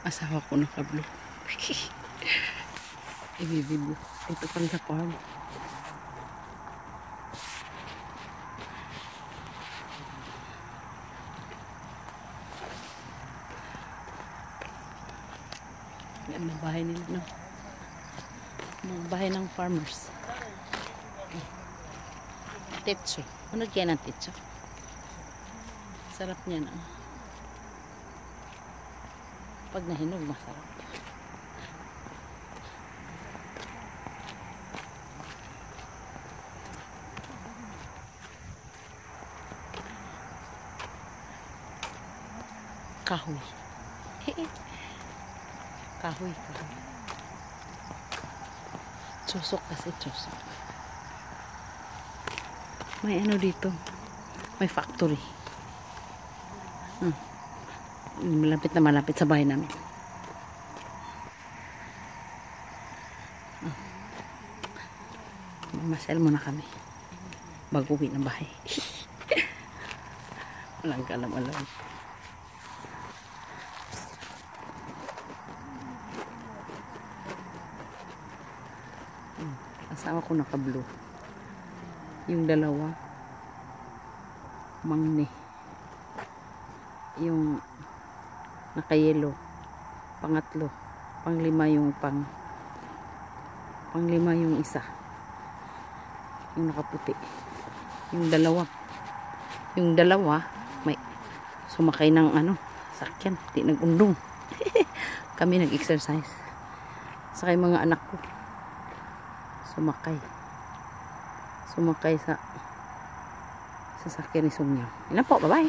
Asawa ko naka-blue. Ibibiblo. Ito pang sa farm. Yan ang bahay nila, no? Ang bahay ng farmers. Tetso. Ano kaya ng tetso? Sarap niya, no? Pag nahinog, masarap. Kahoy. Kahoy, kahoy. Tusok kasi, tusok. May ano dito. May factory. Malapit na malapit sa bahay namin. Mamasel muna kami. Bago-uwi ng bahay. Walang kalam-alam. Asawa ko naka-blue. Yung dalawa mangne. Yung naka-yellow. Pangatlo. Panglima yung panglima yung isa. Yung nakaputi. Yung dalawa may sumakay ng sakyan. Di nag-undong. Kami nag-exercise. Sakay mga anak ko. Sumakay sa sasakyan ni Sungyaw. Yan po, bye-bye.